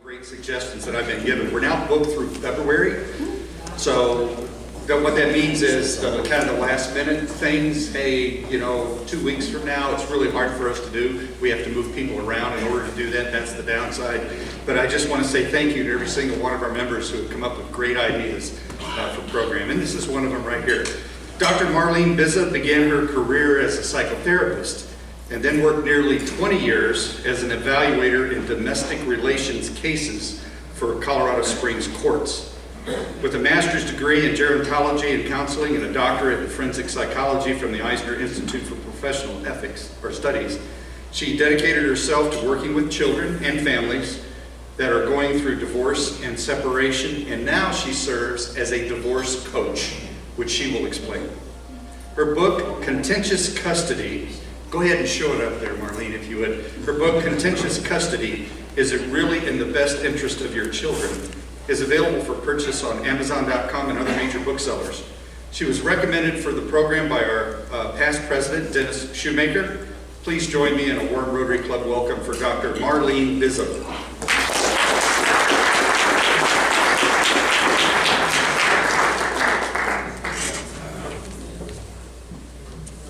great suggestions that I've been given. We're now booked through February, so what that means is kind of the last minute things. Hey, 2 weeks from now, it's really hard for us to do. We have to move people around in order to do that. That's the downside. But I just want to say thank you to every single one of our members who have come up with great ideas for the program. And this is one of them right here. Dr. Marlene Bizub began her career as a psychotherapist and then worked nearly 20 years as an evaluator in domestic relations cases for Colorado Springs courts. With a master's degree in gerontology and counseling and a doctorate in forensic psychology from the Eisner Institute for Professional Ethics or Studies, she dedicated herself to working with children and families that are going through divorce and separation, and now she serves as a divorce coach, which she will explain. Her book, Contentious Custody, go ahead and show it up there, Marlene, if you would. Her book, Contentious Custody, Is It Really in the Best Interest of Your Children?, is available for purchase on Amazon.com and other major booksellers. She was recommended for the program by our past president, Dennis Shoemaker. Please join me in a warm Rotary Club welcome for Dr. Marlene Bizub.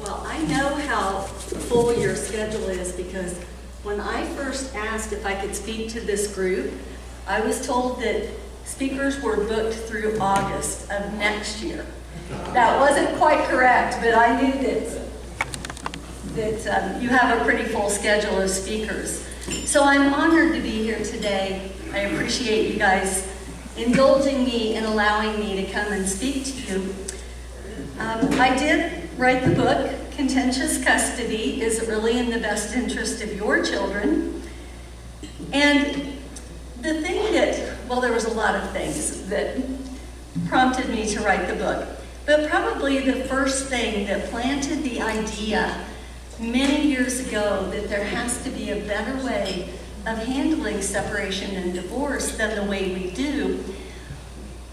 Well, I know how full your schedule is because when I first asked if I could speak to this group, I was told that speakers were booked through August of next year. That wasn't quite correct, but I knew that you have a pretty full schedule of speakers. So I'm honored to be here today. I appreciate you guys indulging me and allowing me to come and speak to you. I did write the book, Contentious Custody, Is It Really in the Best Interest of Your Children? And the thing that, well, there was a lot of things that prompted me to write the book, but probably the first thing that planted the idea many years ago that there has to be a better way of handling separation and divorce than the way we do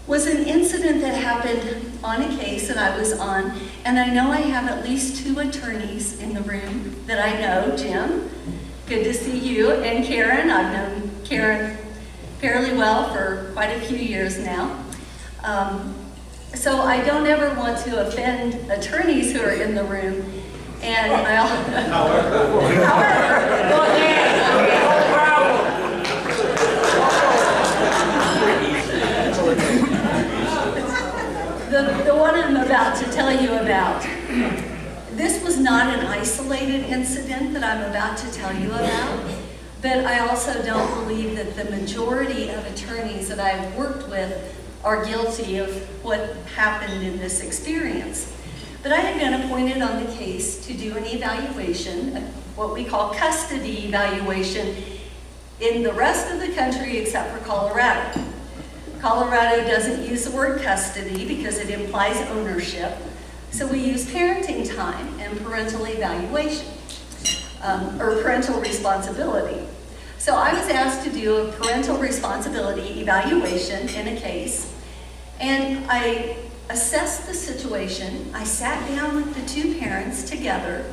was an incident that happened on a case that I was on, and I know I have at least 2 attorneys in the room that I know. Jim, good to see you, and Karen. I've known Karen fairly well for quite a few years now. So I don't ever want to offend attorneys who are in the room. And however, the one I'm about to tell you about, this was not an isolated incident that I'm about to tell you about. But I also don't believe that the majority of attorneys that I've worked with are guilty of what happened in this experience. But I had been appointed on the case to do an evaluation, what we call custody evaluation, in the rest of the country except for Colorado. Colorado doesn't use the word custody because it implies ownership. So we use parenting time and parental evaluation. Or parental responsibility. So I was asked to do a parental responsibility evaluation in a case, and I assessed the situation. I sat down with the 2 parents together.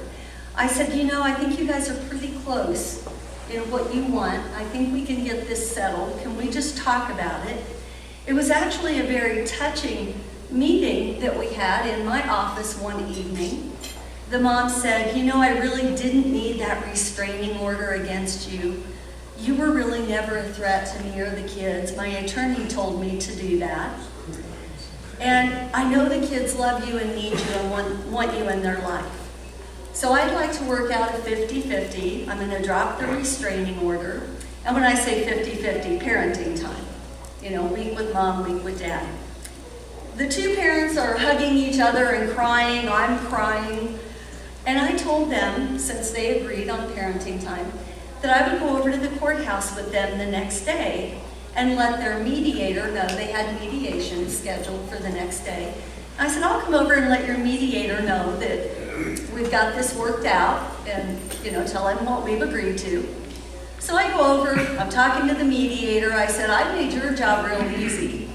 I said, I think you guys are pretty close in what you want. I think we can get this settled. Can we just talk about it? It was actually a very touching meeting that we had in my office one evening. The mom said, I really didn't need that restraining order against you. You were really never a threat to me or the kids. My attorney told me to do that. And I know the kids love you and need you and want you in their life. So I'd like to work out a 50-50. I'm going to drop the restraining order. And when I say 50-50, parenting time. Week with mom, week with dad. The 2 parents are hugging each other and crying. I'm crying. And I told them, since they agreed on parenting time, that I would go over to the courthouse with them the next day and let their mediator know. They had mediation scheduled for the next day. I said, I'll come over and let your mediator know that we've got this worked out and, tell him what we've agreed to. So I go over, I'm talking to the mediator. I said, I made your job real easy.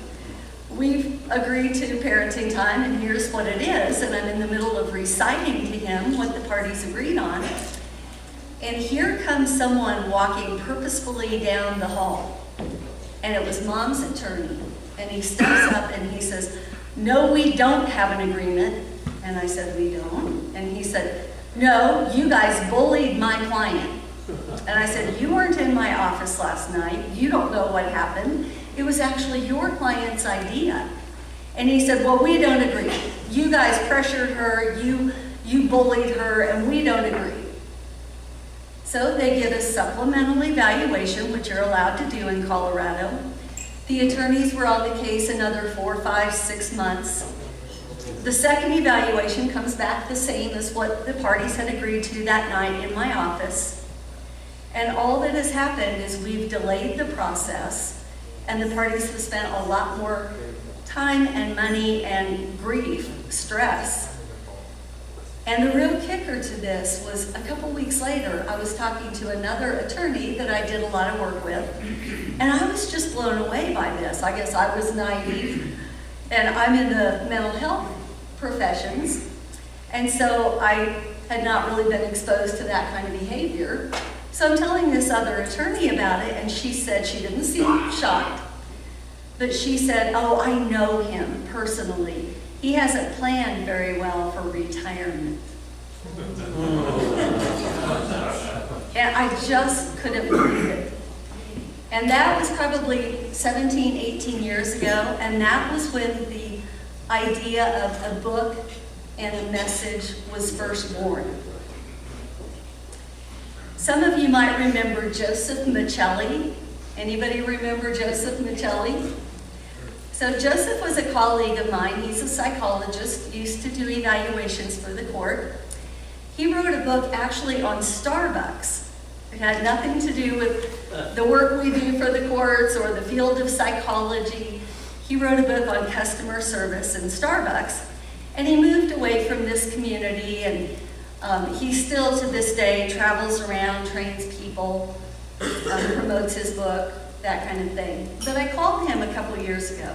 We've agreed to parenting time, and here's what it is. And I'm in the middle of reciting to him what the parties agreed on. And here comes someone walking purposefully down the hall. and it was Mom's attorney. And he steps up and he says, "No, we don't have an agreement." And I said, "We don't?" And he said, "No, you guys bullied my client." And I said, "You weren't in my office last night. You don't know what happened. It was actually your client's idea." And he said, "Well, we don't agree. You guys pressured her, you bullied her, and we don't agree." So they get a supplemental evaluation, which you're allowed to do in Colorado. The attorneys were on the case another 4, 5, 6 months. The second evaluation comes back the same as what the parties had agreed to that night in my office. And all that has happened is we've delayed the process, and the parties have spent a lot more time and money and grief, stress. And the real kicker to this was a couple weeks later, I was talking to another attorney that I did a lot of work with, and I was just blown away by this. I guess I was naive, and I'm in the mental health professions, and so I had not really been exposed to that kind of behavior. So I'm telling this other attorney about it, and she said, she didn't seem shocked, but she said, "Oh, I know him personally. He hasn't planned very well for retirement." And I just couldn't believe it. And that was probably 17, 18 years ago, and that was when the idea of a book and a message was first born. Some of you might remember Joseph Michelli. Anybody remember Joseph Michelli? So Joseph was a colleague of mine. He's a psychologist, used to do evaluations for the court. He wrote a book actually on Starbucks. It had nothing to do with the work we do for the courts or the field of psychology. He wrote a book on customer service in Starbucks, and he moved away from this community, and he still to this day travels around, trains people, promotes his book, that kind of thing. But I called him a couple years ago,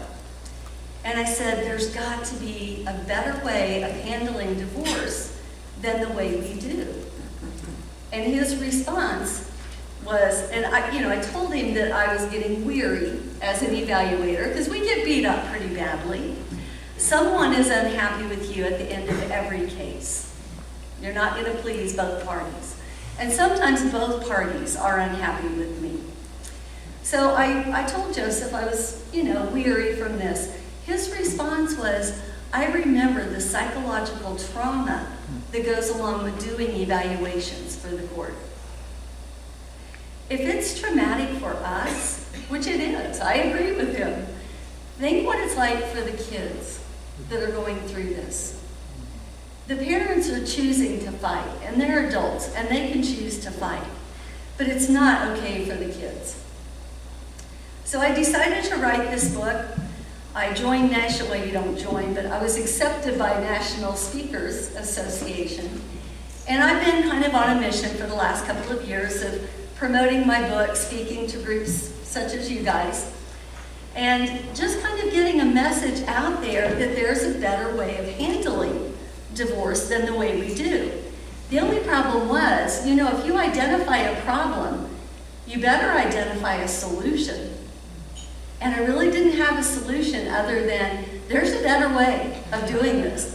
and I said, "There's got to be a better way of handling divorce than the way we do." And his response was, and I told him that I was getting weary as an evaluator, because we get beat up pretty badly. Someone is unhappy with you at the end of every case. You're not going to please both parties. And sometimes both parties are unhappy with me. So I told Joseph I was, weary from this. His response was, "I remember the psychological trauma that goes along with doing evaluations for the court." If it's traumatic for us, which it is, I agree with him, think what it's like for the kids that are going through this. The parents are choosing to fight, and they're adults, and they can choose to fight, but it's not okay for the kids. So I decided to write this book. I joined you don't join, but I was accepted by National Speakers Association, and I've been kind of on a mission for the last couple of years of promoting my book, speaking to groups such as you guys, and just kind of getting a message out there that there's a better way of handling divorce than the way we do. The only problem was, if you identify a problem, you better identify a solution. And I really didn't have a solution other than there's a better way of doing this.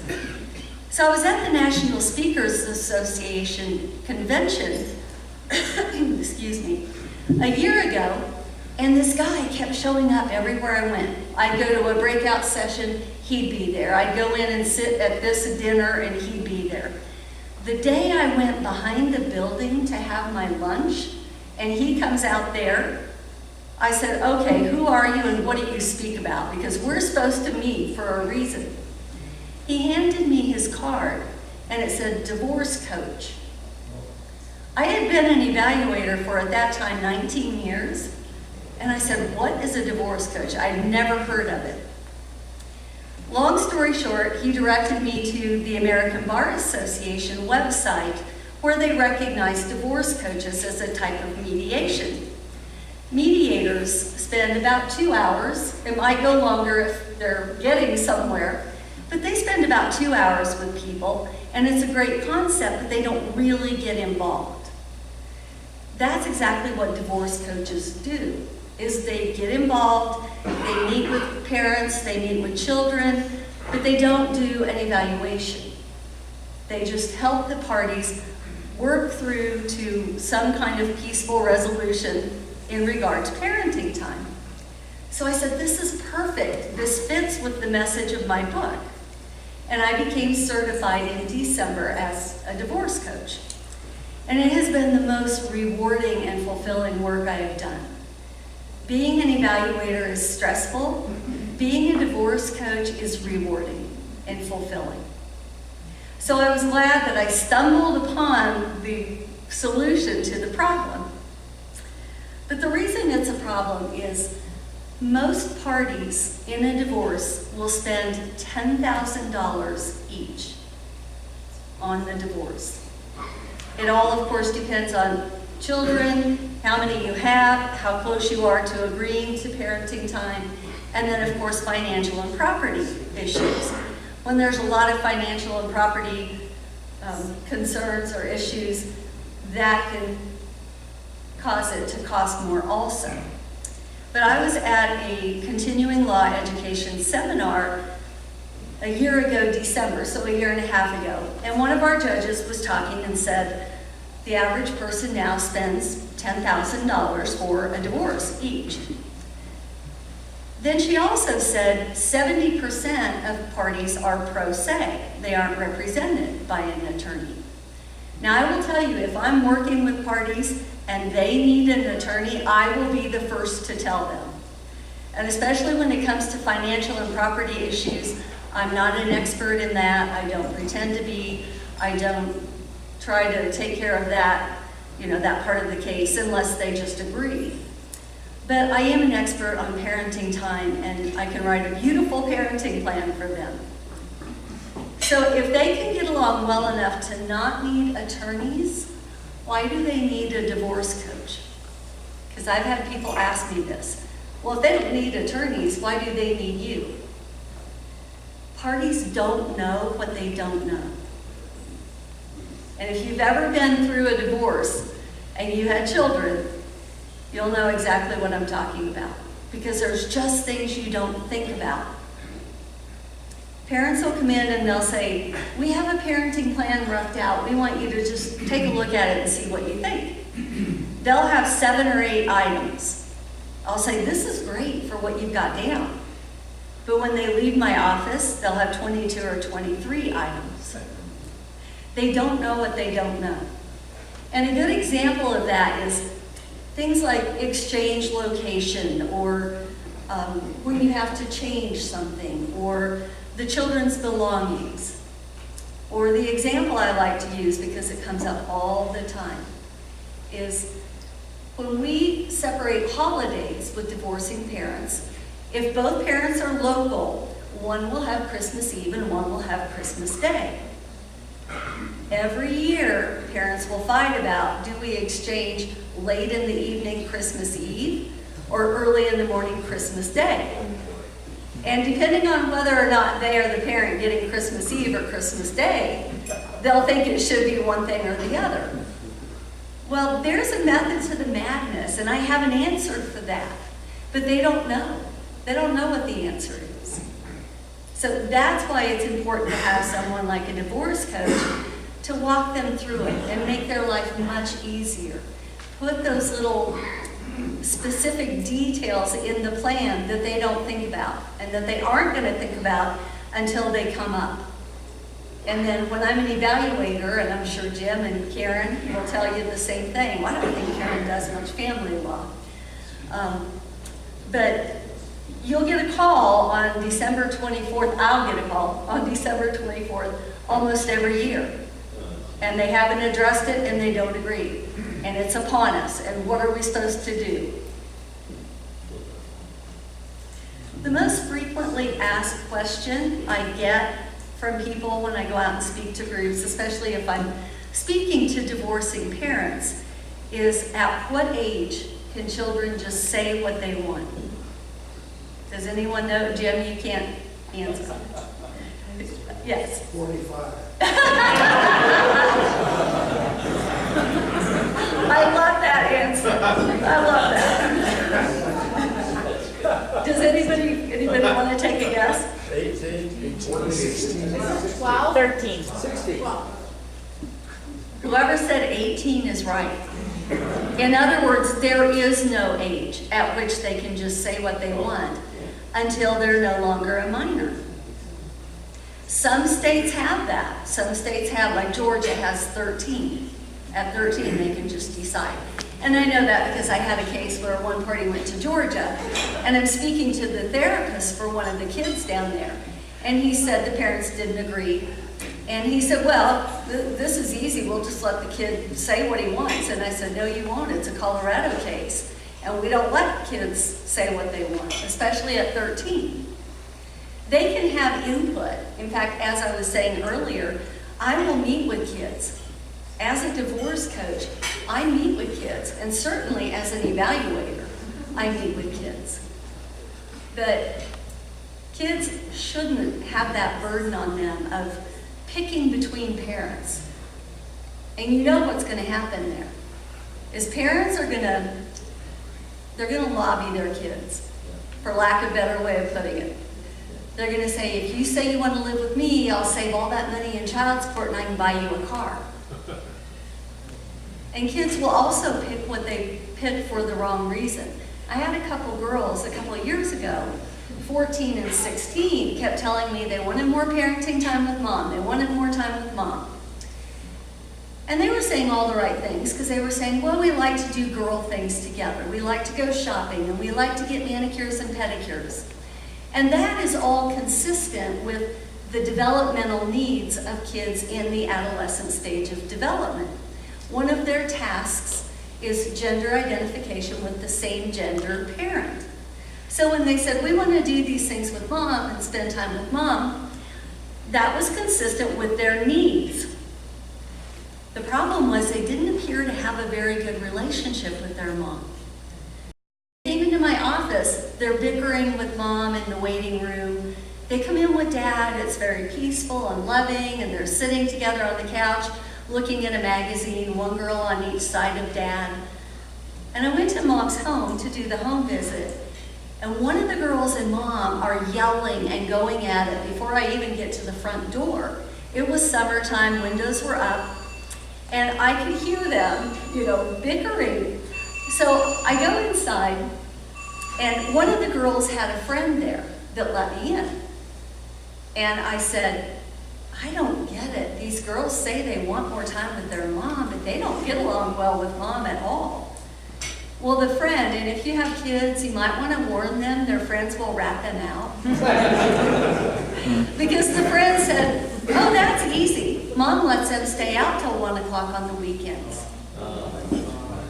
So I was at the National Speakers Association convention, excuse me, a year ago, and this guy kept showing up everywhere I went. I'd go to a breakout session, he'd be there. I'd go in and sit at this dinner, and he'd be there. The day I went behind the building to have my lunch, and he comes out there, I said, "Okay, who are you and what do you speak about? Because we're supposed to meet for a reason." He handed me his card, and it said, "Divorce Coach." I had been an evaluator for, at that time, 19 years. And I said, "What is a divorce coach?" I'd never heard of it. Long story short, he directed me to the American Bar Association website, where they recognize divorce coaches as a type of mediation. Mediators spend about 2 hours. It might go longer if they're getting somewhere, but they spend about 2 hours with people, and it's a great concept, but they don't really get involved. That's exactly what divorce coaches do. is they get involved, they meet with parents, they meet with children, but they don't do an evaluation. They just help the parties work through to some kind of peaceful resolution in regard to parenting time. So I said, this is perfect. This fits with the message of my book. And I became certified in December as a divorce coach. And it has been the most rewarding and fulfilling work I have done. Being an evaluator is stressful. Being a divorce coach is rewarding and fulfilling. So I was glad that I stumbled upon the solution to the problem. But the reason it's a problem is most parties in a divorce will spend $10,000 each on the divorce. It all, of course, depends on children, how many you have, how close you are to agreeing to parenting time, and then, of course, financial and property issues. When there's a lot of financial and property concerns or issues, that can cause it to cost more also. But I was at a continuing law education seminar a year ago, December, so a year and a half ago, and one of our judges was talking and said, the average person now spends $10,000 for a divorce each. Then she also said 70% of parties are pro se. They aren't represented by an attorney. Now I will tell you, if I'm working with parties and they need an attorney, I will be the first to tell them. And especially when it comes to financial and property issues, I'm not an expert in that. I don't pretend to be. I don't try to take care of that, that part of the case unless they just agree. But I am an expert on parenting time, and I can write a beautiful parenting plan for them. So if they can get along well enough to not need attorneys, why do they need a divorce coach? Because I've had people ask me this. Well, if they don't need attorneys, why do they need you? Parties don't know what they don't know. And if you've ever been through a divorce and you had children, you'll know exactly what I'm talking about. Because there's just things you don't think about. Parents will come in and they'll say, we have a parenting plan roughed out. We want you to just take a look at it and see what you think. They'll have 7 or 8 items. I'll say, this is great for what you've got down. But when they leave my office, they'll have 22 or 23 items. They don't know what they don't know. And a good example of that is things like exchange location, or when you have to change something, or the children's belongings. Or the example I like to use, because it comes up all the time, is when we separate holidays with divorcing parents, if both parents are local, one will have Christmas Eve and one will have Christmas Day. Every year, parents will fight about, do we exchange late in the evening Christmas Eve or early in the morning Christmas Day? And depending on whether or not they are the parent getting Christmas Eve or Christmas Day, they'll think it should be one thing or the other. Well, there's a method to the madness, and I have an answer for that. But they don't know. They don't know what the answer is. So that's why it's important to have someone like a divorce coach to walk them through it and make their life much easier. Put those little specific details in the plan that they don't think about and that they aren't going to think about until they come up. And then when I'm an evaluator, and I'm sure Jim and Karen will tell you the same thing. Well, I don't think Karen does much family law. But you'll get a call on December 24th. I'll get a call on December 24th almost every year. And they haven't addressed it and they don't agree. And it's upon us. And what are we supposed to do? The most frequently asked question I get from people when I go out and speak to groups, especially if I'm speaking to divorcing parents, is at what age can children just say what they want? Does anyone know? Jim, you can't answer. Yes. 45. I love that answer. I love that. 12? 13. 12. Whoever said 18 is right. In other words, there is no age at which they can just say what they want until they're no longer a minor. Some states have that. Some states have, like Georgia has 13. At 13, they can just decide. And I know that because I had a case where one party went to Georgia, and I'm speaking to the therapist for one of the kids down there, and he said the parents didn't agree. And he said, well, this is easy. We'll just let the kid say what he wants. And I said, no, you won't. It's a Colorado case. And we don't let kids say what they want, especially at 13. They can have input. In fact, as I was saying earlier, I will meet with kids. As a divorce coach, I meet with kids. And certainly as an evaluator, I meet with kids. But kids shouldn't have that burden on them of picking between parents. And you know what's going to happen there is parents are they're going to lobby their kids, for lack of a better way of putting it. They're going to say, if you say you want to live with me, I'll save all that money in child support and I can buy you a car. And kids will also pick what they pick for the wrong reason. I had a couple girls a couple of years ago, 14 and 16, kept telling me they wanted more parenting time with mom. They wanted more time with mom. And they were saying all the right things because they were saying, well, we like to do girl things together. We like to go shopping and we like to get manicures and pedicures. And that is all consistent with the developmental needs of kids in the adolescent stage of development. One of their tasks is gender identification with the same gender parent. So when they said, we want to do these things with mom and spend time with mom, that was consistent with their needs. The problem was they didn't appear to have a very good relationship with their mom. They came into my office, they're bickering with mom in the waiting room. They come in with dad, it's very peaceful and loving, and they're sitting together on the couch looking at a magazine, one girl on each side of dad. And I went to mom's home to do the home visit. And one of the girls and mom are yelling and going at it before I even get to the front door. It was summertime, windows were up, and I could hear them, bickering. So I go inside, and one of the girls had a friend there that let me in. And I said, I don't get it. These girls say they want more time with their mom, but they don't get along well with mom at all. Well, the friend, and if you have kids, you might want to warn them, their friends will rat them out. Because the friend said, oh, that's easy. Mom lets them stay out till 1 o'clock on the weekends,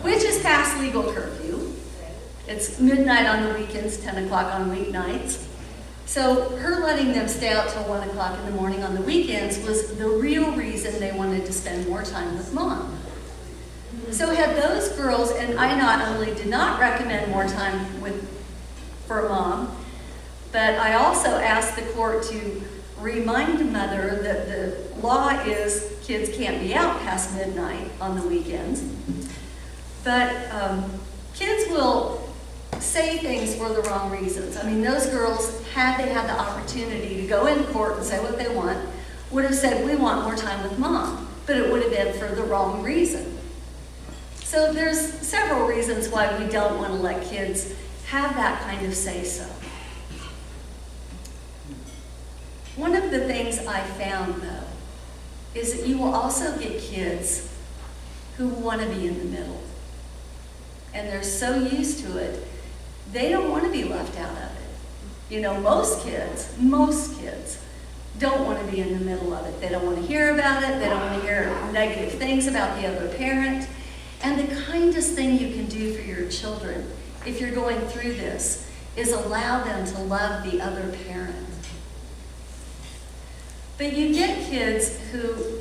which is past legal curfew. It's midnight on the weekends, 10 o'clock on weeknights. So her letting them stay out till 1 o'clock in the morning on the weekends was the real reason they wanted to spend more time with mom. So had those girls, and I not only did not recommend more time for mom, but I also asked the court to remind the mother that the law is kids can't be out past midnight on the weekends. But kids will say things for the wrong reasons. I mean, those girls, had they had the opportunity to go in court and say what they want, would have said, we want more time with mom, but it would have been for the wrong reason. So there's several reasons why we don't want to let kids have that kind of say-so. One of the things I found, though, is that you will also get kids who want to be in the middle. And they're so used to it, they don't want to be left out of it. Most kids don't want to be in the middle of it. They don't want to hear about it. They don't want to hear negative things about the other parent. And the kindest thing you can do for your children, if you're going through this, is allow them to love the other parent. But you get kids who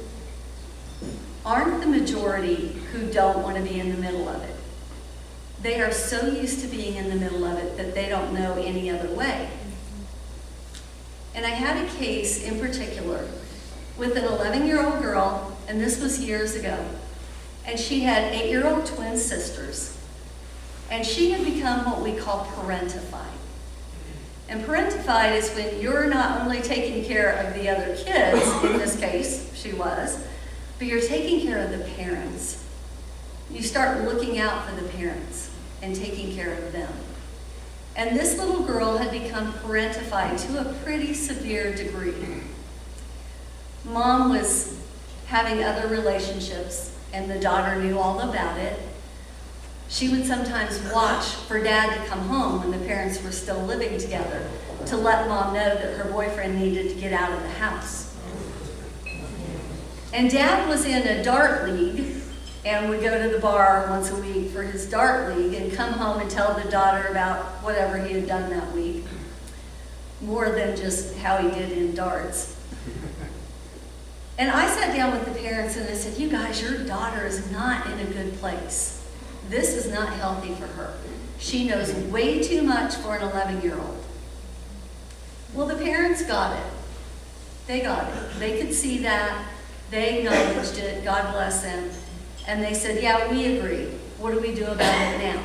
aren't the majority who don't want to be in the middle of it. They are so used to being in the middle of it that they don't know any other way. And I had a case in particular with an 11-year-old girl, and this was years ago. And she had 8-year-old twin sisters. And she had become what we call parentified. And parentified is when you're not only taking care of the other kids, in this case, she was, but you're taking care of the parents. You start looking out for the parents and taking care of them. And this little girl had become parentified to a pretty severe degree. Mom was having other relationships, and the daughter knew all about it. She would sometimes watch for Dad to come home when the parents were still living together to let Mom know that her boyfriend needed to get out of the house. And Dad was in a dart league and would go to the bar once a week for his dart league and come home and tell the daughter about whatever he had done that week, more than just how he did in darts. And I sat down with the parents and I said, you guys, your daughter is not in a good place. This is not healthy for her. She knows way too much for an 11-year-old. Well, the parents got it. They got it. They could see that. They acknowledged it. God bless them. And they said, yeah, we agree. What do we do about it now?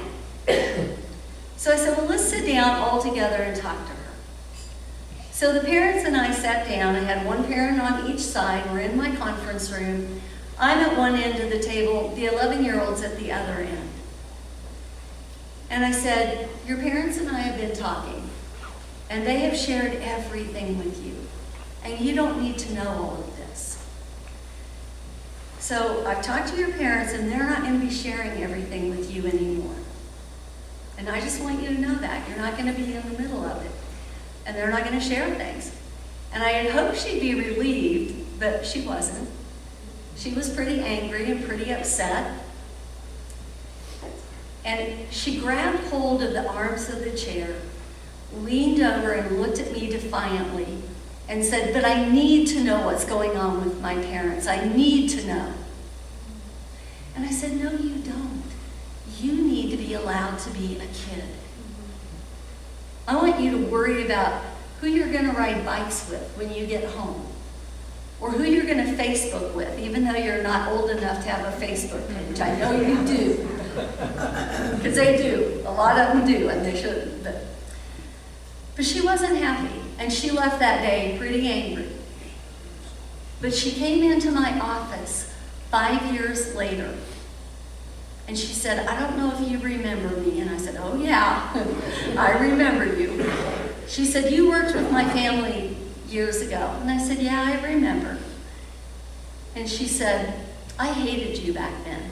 So I said, well, let's sit down all together and talk to her. So the parents and I sat down. I had one parent on each side. We're in my conference room. I'm at one end of the table. The 11-year-old's at the other end. And I said, your parents and I have been talking, and they have shared everything with you, and you don't need to know all of this. So I've talked to your parents, and they're not going to be sharing everything with you anymore. And I just want you to know that. You're not going to be in the middle of it, and they're not going to share things. And I had hoped she'd be relieved, but she wasn't. She was pretty angry and pretty upset. And she grabbed hold of the arms of the chair, leaned over and looked at me defiantly and said, but I need to know what's going on with my parents. I need to know. And I said, no, you don't. You need to be allowed to be a kid. I want you to worry about who you're going to ride bikes with when you get home, or who you're going to Facebook with, even though you're not old enough to have a Facebook page. I know you do. Because they do. A lot of them do, and they shouldn't. But she wasn't happy, and she left that day pretty angry. But she came into my office 5 years later, and she said, I don't know if you remember me. And I said, oh yeah, I remember you. She said, you worked with my family years ago. And I said, yeah, I remember. And she said, I hated you back then.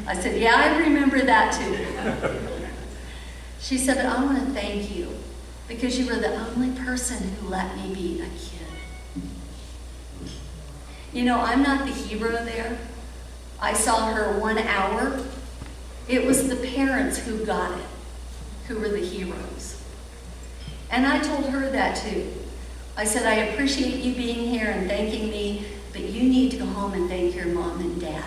I said, yeah, I remember that too. She said, but I want to thank you because you were the only person who let me be a kid. You know, I'm not the hero there. I saw her 1 hour. It was the parents who got it, who were the heroes. And I told her that too. I said, I appreciate you being here and thanking me, but you need to go home and thank your mom and dad,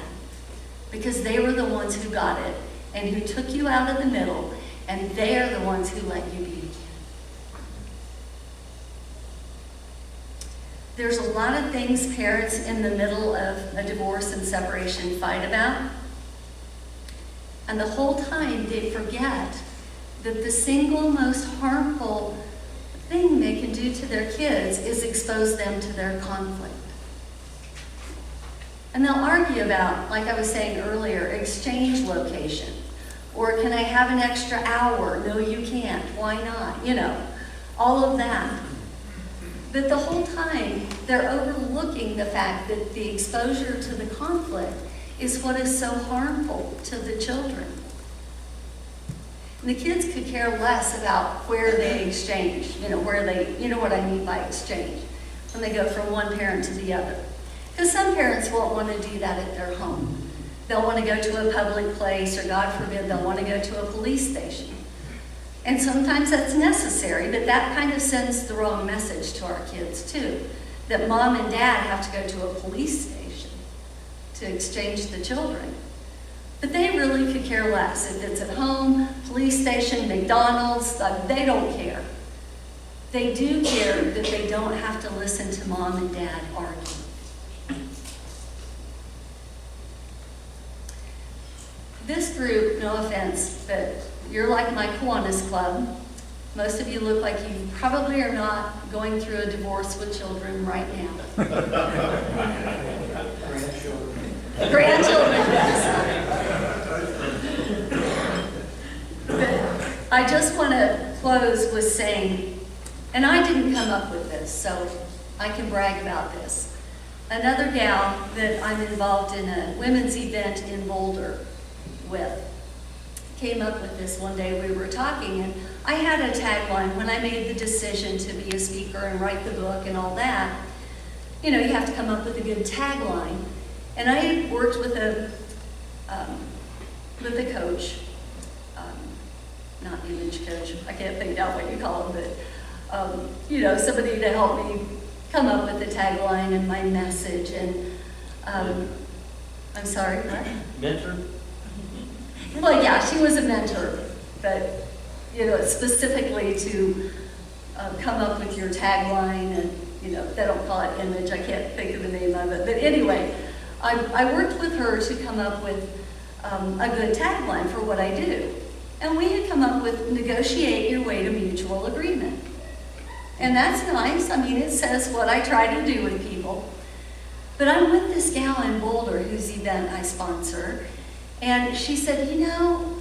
because they were the ones who got it and who took you out of the middle, and they're the ones who let you be a kid. There's a lot of things parents in the middle of a divorce and separation fight about, and the whole time they forget that the single most harmful thing they can do to their kids is expose them to their conflict. And they'll argue about, like I was saying earlier, exchange location. Or can I have an extra hour? No, you can't. Why not? You know, all of that. But the whole time, they're overlooking the fact that the exposure to the conflict is what is so harmful to the children. And the kids could care less about where they exchange, you know what I mean by exchange, when they go from one parent to the other. Because some parents won't want to do that at their home. They'll want to go to a public place, or God forbid, they'll want to go to a police station. And sometimes that's necessary, but that kind of sends the wrong message to our kids too, that mom and dad have to go to a police station to exchange the children. But they really could care less. If it's at home, police station, McDonald's, they don't care. They do care that they don't have to listen to mom and dad argue. This group, no offense, but you're like my Kiwanis Club. Most of you look like you probably are not going through a divorce with children right now. Grandchildren, yes. But I just want to close with saying, and I didn't come up with this, so I can brag about this. Another gal that I'm involved in a women's event in Boulder with came up with this one day. We were talking, and I had a tagline when I made the decision to be a speaker and write the book and all that. You know, you have to come up with a good tagline. And I worked with a coach, not image coach, I can't think out what you call him, but you know, somebody to help me come up with the tagline and my message. And I'm sorry, what? Mentor? Well, yeah, she was a mentor, but you know, specifically to come up with your tagline, and you know, they don't call it image. I can't think of the name of it, but anyway, I worked with her to come up with a good tagline for what I do, and we had come up with negotiate your way to mutual agreement, and that's nice. I mean, it says what I try to do with people. But I'm with this gal in Boulder whose event I sponsor. And she said, you know,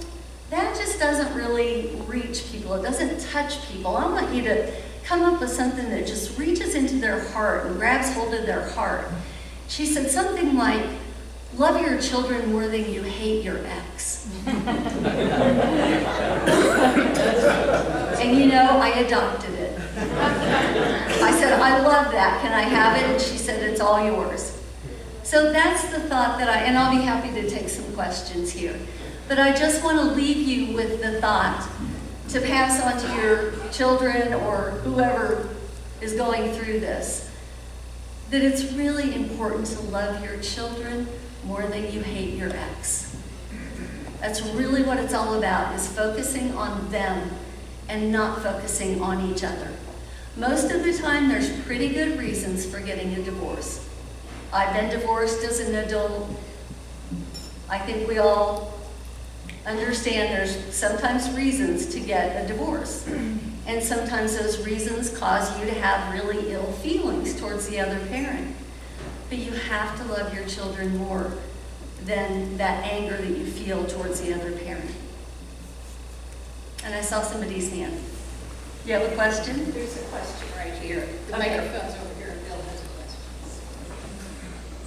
that just doesn't really reach people. It doesn't touch people. I want you to come up with something that just reaches into their heart and grabs hold of their heart. She said something like, love your children more than you hate your ex. And you know, I adopted it. I said, I love that. Can I have it? And she said, it's all yours. So that's the thought that and I'll be happy to take some questions here. But I just want to leave you with the thought to pass on to your children or whoever is going through this, that it's really important to love your children more than you hate your ex. That's really what it's all about, is focusing on them and not focusing on each other. Most of the time, there's pretty good reasons for getting a divorce. I've been divorced as an adult. I think we all understand there's sometimes reasons to get a divorce. And sometimes those reasons cause you to have really ill feelings towards the other parent. But you have to love your children more than that anger that you feel towards the other parent. And I saw somebody's hand. You have a question? There's a question right here. The microphone's over here, and Bill has a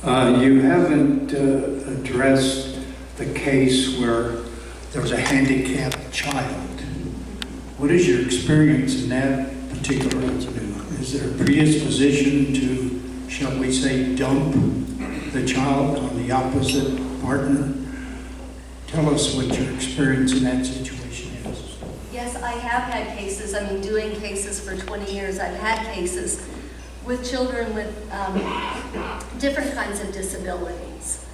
question. You haven't addressed the case where there was a handicapped child. What is your experience in that particular incident? Is there a predisposition to, shall we say, dump the child on the opposite partner? Tell us what your experience in that situation is. Yes, I have had cases. I mean, doing cases for 20 years, I've had cases with children with different kinds of disabilities.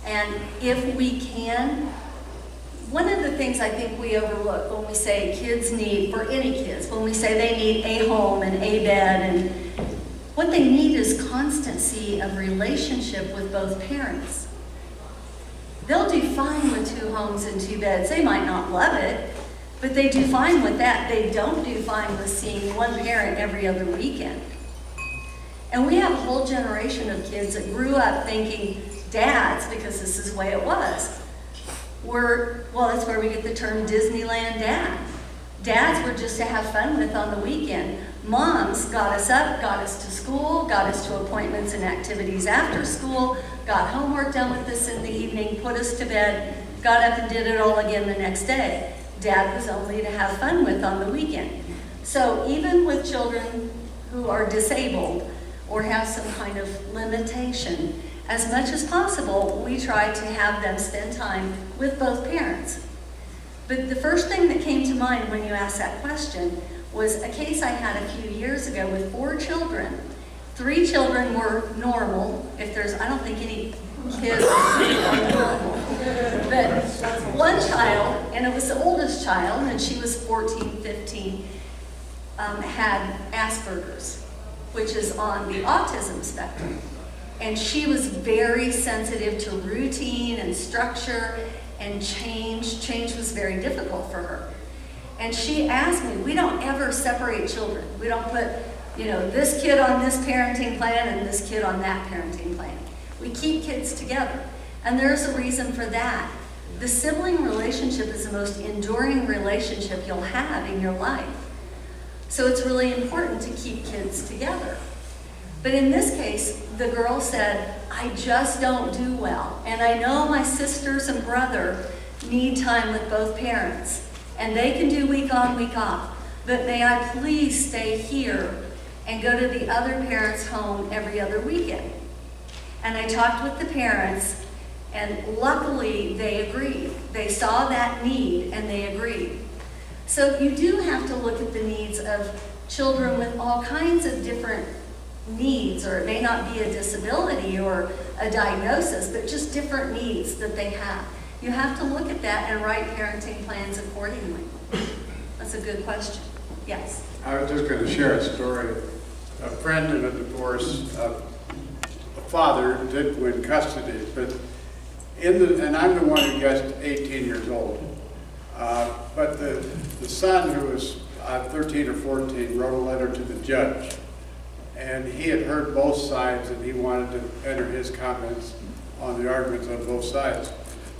And if we can, one of the things I think we overlook when we say kids need, for any kids, when we say they need a home and a bed, and what they need is constancy of relationship with both parents. They'll do fine with 2 homes and 2 beds. They might not love it, but they do fine with that. They don't do fine with seeing one parent every other weekend. And we have a whole generation of kids that grew up thinking dads, because this is the way it was, were, well, that's where we get the term Disneyland dad. Dads were just to have fun with on the weekend. Moms got us up, got us to school, got us to appointments and activities after school, got homework done with us in the evening, put us to bed, got up and did it all again the next day. Dad was only to have fun with on the weekend. So even with children who are disabled or have some kind of limitation, as much as possible, we try to have them spend time with both parents. But the first thing that came to mind when you asked that question was a case I had a few years ago with 4 children. 3 children were normal. If there's, I don't think any kids are normal. But one child, and it was the oldest child, and she was 14, 15, had Asperger's, which is on the autism spectrum. And she was very sensitive to routine and structure and change. Change was very difficult for her. And she asked me, we don't ever separate children. We don't put, this kid on this parenting plan and this kid on that parenting plan. We keep kids together. And there's a reason for that. The sibling relationship is the most enduring relationship you'll have in your life. So it's really important to keep kids together. But in this case, the girl said, I just don't do well. And I know my sisters and brother need time with both parents. And they can do week on, week off. But may I please stay here and go to the other parent's home every other weekend? And I talked with the parents, and luckily they agreed. They saw that need and they agreed. So you do have to look at the needs of children with all kinds of different needs, or it may not be a disability or a diagnosis, but just different needs that they have. You have to look at that and write parenting plans accordingly. That's a good question. Yes? I was just going to share a story. A friend in a divorce, a father did win custody, but and I'm the one who guessed 18 years old. But the son, who was 13 or 14, wrote a letter to the judge. And he had heard both sides, and he wanted to enter his comments on the arguments on both sides.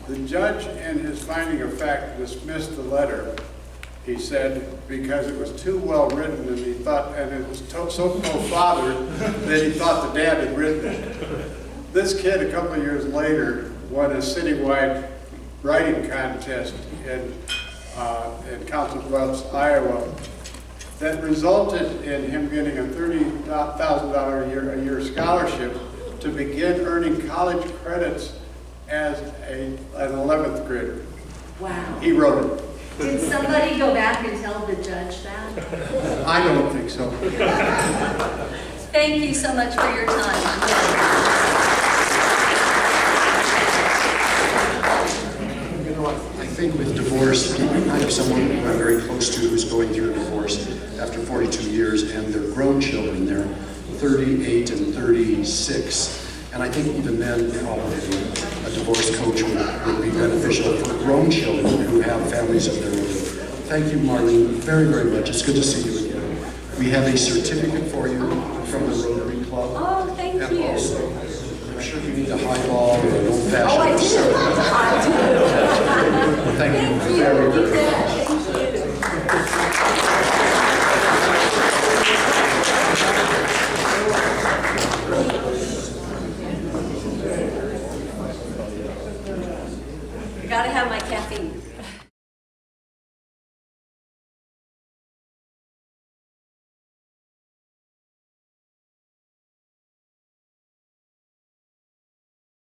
The judge, in his finding of fact, dismissed the letter, he said, because it was too well written, and he thought, and it was so pro-father that he thought the dad had written it. This kid, a couple of years later, won a citywide writing contest in Council Bluffs, Iowa, that resulted in him getting a $30,000 a year scholarship to begin earning college credits as an 11th grader. Wow. He wrote it. Did somebody go back and tell the judge that? I don't think so. Thank you so much for your time. You know what? I think with divorce, I have someone I'm very close to who's going through a divorce after 42 years, and their grown children, they're 38 and 36. And I think even then, probably a divorce coach would be beneficial for grown children who have families of their own. Thank you, Marlene, very, very much. It's good to see you again. We have a certificate for you from the Rotary Club. Oh, thank And you. also, I'm sure you need a highball or an old-fashioned. Oh, I do. I do. Thank you Thank you. very, very much. Thank you. Gotta have my caffeine.